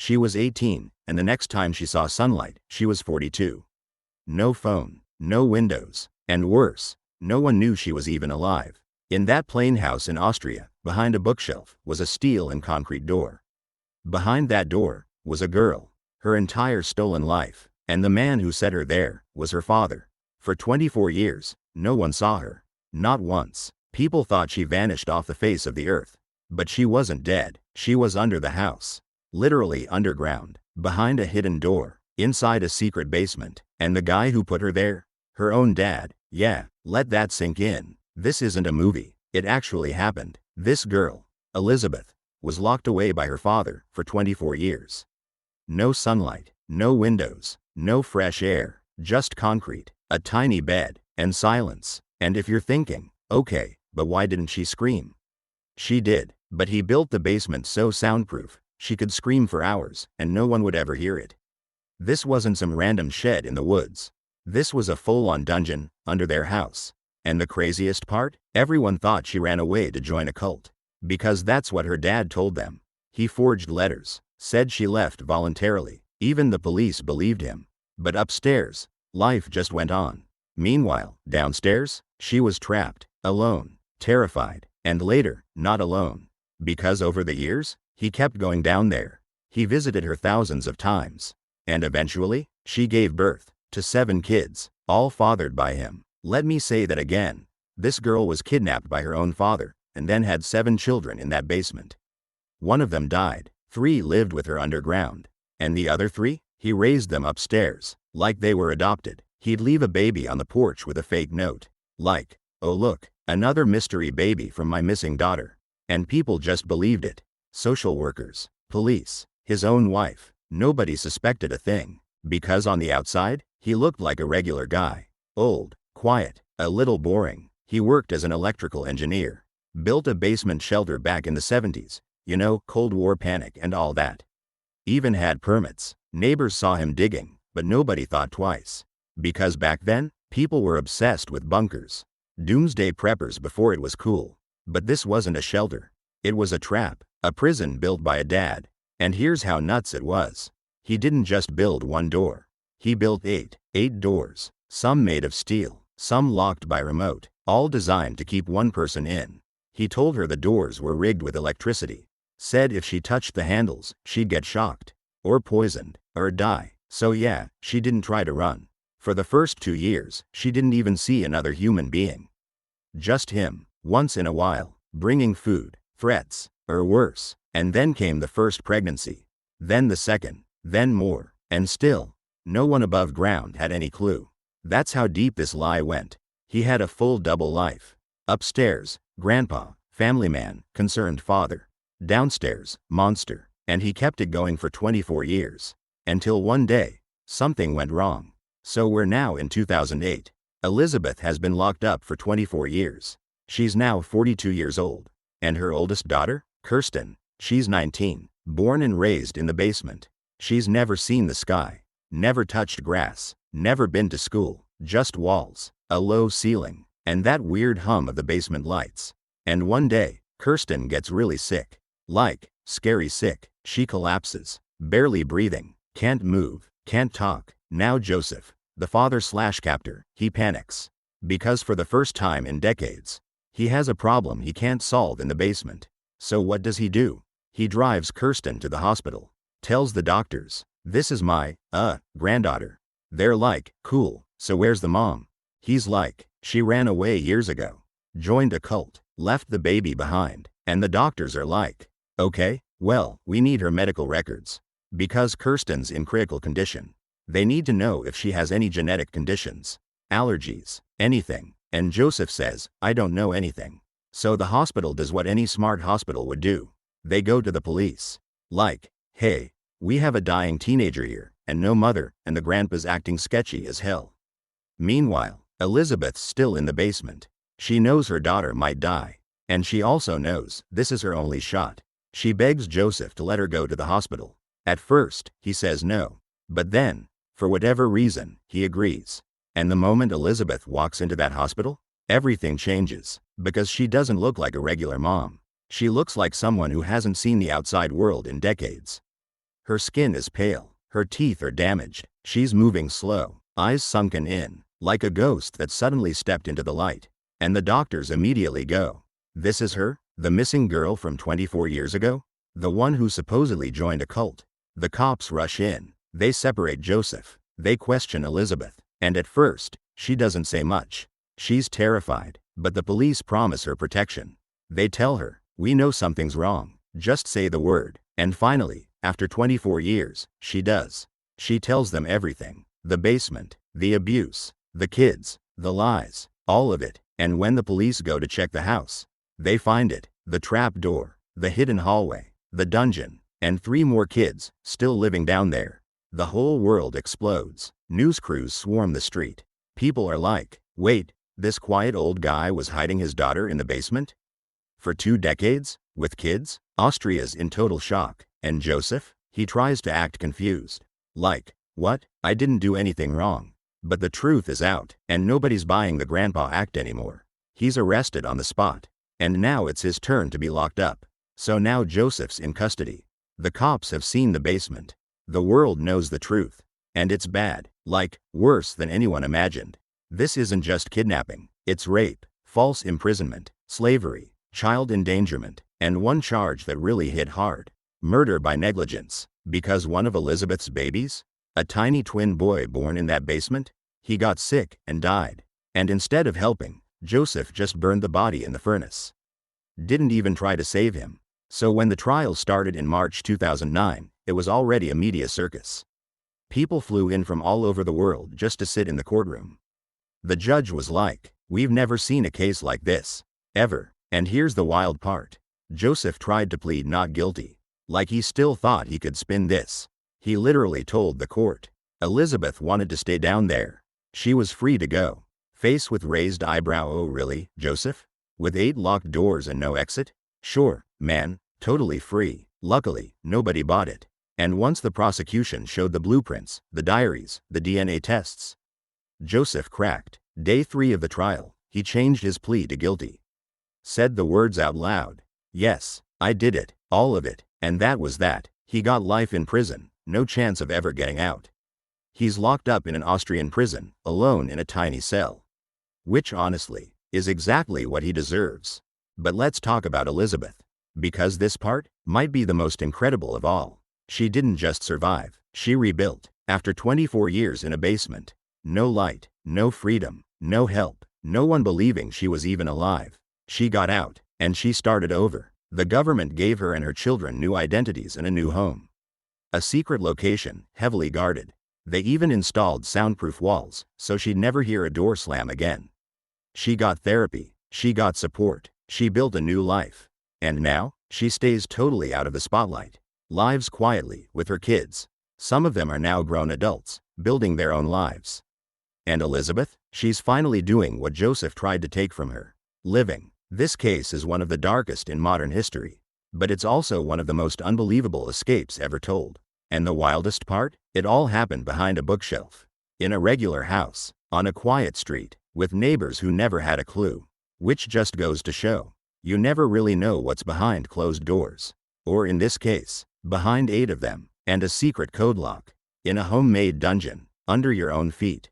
She was 18, and the next time she saw sunlight, she was 42. No phone, no windows, and worse, no one knew she was even alive. In that plain house in Austria, behind a bookshelf, was a steel and concrete door. Behind that door was a girl, her entire stolen life, and the man who set her there was her father. For 24 years, no one saw her. Not once. People thought she vanished off the face of the earth. But she wasn't dead. She was under the house. Literally underground, behind a hidden door, inside a secret basement. And the guy who put her there? Her own dad. Yeah, let that sink in. This isn't a movie. It actually happened. This girl, Elisabeth, was locked away by her father for 24 years. No sunlight, no windows, no fresh air, just concrete, a tiny bed, and silence. And if you're thinking, okay, but why didn't she scream? She did, but he built the basement so soundproof, she could scream for hours, and no one would ever hear it. This wasn't some random shed in the woods. This was a full-on dungeon, under their house. And the craziest part? Everyone thought she ran away to join a cult. Because that's what her dad told them. He forged letters, said she left voluntarily. Even the police believed him. But upstairs, life just went on. Meanwhile, downstairs, she was trapped, alone, terrified, and later, not alone. Because over the years, he kept going down there. He visited her thousands of times. And eventually, she gave birth to 7 kids, all fathered by him. Let me say that again. This girl was kidnapped by her own father, and then had 7 children in that basement. One of them died, 3 lived with her underground. And the other 3? He raised them upstairs, like they were adopted. He'd leave a baby on the porch with a fake note. Like, oh look, another mystery baby from my missing daughter. And people just believed it. Social workers, police, his own wife. Nobody suspected a thing. Because on the outside, he looked like a regular guy. Old, quiet, a little boring. He worked as an electrical engineer. Built a basement shelter back in the 70s. You know, Cold War panic and all that. Even had permits. Neighbors saw him digging, but nobody thought twice. Because back then, people were obsessed with bunkers. Doomsday preppers before it was cool. But this wasn't a shelter. It was a trap, a prison built by a dad. And here's how nuts it was. He didn't just build one door. He built 8 doors, some made of steel, some locked by remote, all designed to keep one person in. He told her the doors were rigged with electricity. Said if she touched the handles, she'd get shocked, or poisoned, or die. So yeah, she didn't try to run. For the first 2 years, she didn't even see another human being. Just him, once in a while, bringing food, threats, or worse. And then came the first pregnancy. Then the second, then more. And still, no one above ground had any clue. That's how deep this lie went. He had a full double life. Upstairs, grandpa, family man, concerned father. Downstairs, monster. And he kept it going for 24 years. Until one day, something went wrong. So we're now in 2008. Elisabeth has been locked up for 24 years. She's now 42 years old. And her oldest daughter, Kirsten, she's 19, born and raised in the basement. She's never seen the sky, never touched grass, never been to school, just walls, a low ceiling, and that weird hum of the basement lights. And one day, Kirsten gets really sick. Like, scary sick. She collapses, barely breathing, can't move, can't talk. Now Josef, the father/captor, he panics. Because for the first time in decades, he has a problem he can't solve in the basement. So what does he do? He drives Kirsten to the hospital. Tells the doctors, this is my, granddaughter. They're like, cool, so where's the mom? He's like, she ran away years ago. Joined a cult, left the baby behind. And the doctors are like, okay, well, we need her medical records. Because Kirsten's in critical condition. They need to know if she has any genetic conditions, allergies, anything. And Josef says, I don't know anything. So the hospital does what any smart hospital would do. They go to the police. Like, hey, we have a dying teenager here, and no mother, and the grandpa's acting sketchy as hell. Meanwhile, Elisabeth's still in the basement. She knows her daughter might die. And she also knows this is her only shot. She begs Josef to let her go to the hospital. At first, he says no. But then, for whatever reason, he agrees. And the moment Elisabeth walks into that hospital, everything changes. Because she doesn't look like a regular mom. She looks like someone who hasn't seen the outside world in decades. Her skin is pale, her teeth are damaged, she's moving slow, eyes sunken in, like a ghost that suddenly stepped into the light. And the doctors immediately go, "This is her? The missing girl from 24 years ago? The one who supposedly joined a cult?" The cops rush in. They separate Josef. They question Elisabeth. And at first, she doesn't say much. She's terrified, but the police promise her protection. They tell her, "We know something's wrong. Just say the word." And finally, after 24 years, she does. She tells them everything. The basement, the abuse, the kids, the lies, all of it. And when the police go to check the house, they find it, the trap door, the hidden hallway, the dungeon, and 3 more kids, still living down there. The whole world explodes. News crews swarm the street. People are like, "Wait, this quiet old guy was hiding his daughter in the basement? For 2 decades? With kids?" Austria's in total shock. And Josef? He tries to act confused. Like, "What? I didn't do anything wrong." But the truth is out, and nobody's buying the grandpa act anymore. He's arrested on the spot. And now it's his turn to be locked up. So now Josef's in custody. The cops have seen the basement. The world knows the truth. And it's bad, like, worse than anyone imagined. This isn't just kidnapping, it's rape, false imprisonment, slavery, child endangerment, and one charge that really hit hard: murder by negligence. Because one of Elisabeth's babies, a tiny twin boy born in that basement, he got sick and died. And instead of helping, Josef just burned the body in the furnace. Didn't even try to save him. So when the trial started in March 2009, it was already a media circus. People flew in from all over the world just to sit in the courtroom. The judge was like, "We've never seen a case like this. Ever." And here's the wild part. Josef tried to plead not guilty. Like he still thought he could spin this. He literally told the court, Elisabeth wanted to stay down there. She was free to go. Face with raised eyebrow. "Oh really, Josef? With 8 locked doors and no exit? Sure, man, totally free." Luckily, nobody bought it. And once the prosecution showed the blueprints, the diaries, the DNA tests, Josef cracked. Day 3 of the trial, he changed his plea to guilty. Said the words out loud. "Yes, I did it, all of it." And that was that. He got life in prison, no chance of ever getting out. He's locked up in an Austrian prison, alone in a tiny cell. Which honestly, is exactly what he deserves. But let's talk about Elisabeth. Because this part might be the most incredible of all. She didn't just survive, she rebuilt. After 24 years in a basement. No light, no freedom, no help, no one believing she was even alive. She got out, and she started over. The government gave her and her children new identities and a new home. A secret location, heavily guarded. They even installed soundproof walls, so she'd never hear a door slam again. She got therapy, she got support, she built a new life. And now, she stays totally out of the spotlight. Lives quietly, with her kids. Some of them are now grown adults, building their own lives. And Elisabeth? She's finally doing what Josef tried to take from her. Living. This case is one of the darkest in modern history. But it's also one of the most unbelievable escapes ever told. And the wildest part? It all happened behind a bookshelf. In a regular house. On a quiet street. With neighbors who never had a clue. Which just goes to show. You never really know what's behind closed doors. Or in this case, behind 8 of them. And a secret code lock. In a homemade dungeon. Under your own feet.